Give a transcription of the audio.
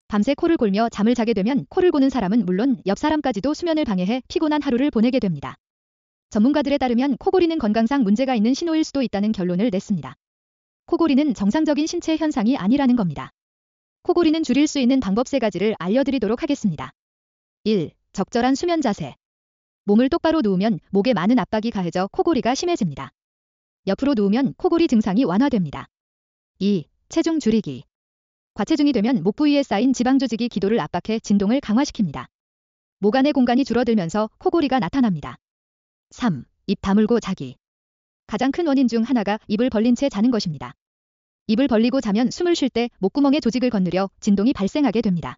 밤새 코를 골며 잠을 자게 되면 코를 고는 사람은 물론 옆 사람까지도 수면을 방해해 피곤한 하루를 보내게 됩니다. 전문가들에 따르면 코골이는 건강상 문제가 있는 신호일 수도 있다는 결론을 냈습니다. 코골이는 정상적인 신체 현상이 아니라는 겁니다. 코골이는 줄일 수 있는 방법 3가지를 알려드리도록 하겠습니다. 1. 적절한 수면 자세. 몸을 똑바로 누우면 목에 많은 압박이 가해져 코골이가 심해집니다. 옆으로 누우면 코골이 증상이 완화됩니다. 2. 체중 줄이기. 과체중이 되면 목 부위에 쌓인 지방 조직이 기도를 압박해 진동을 강화시킵니다. 목 안의 공간이 줄어들면서 코골이가 나타납니다. 3. 입 다물고 자기. 가장 큰 원인 중 하나가 입을 벌린 채 자는 것입니다. 입을 벌리고 자면 숨을 쉴 때 목구멍의 조직을 건드려 진동이 발생하게 됩니다.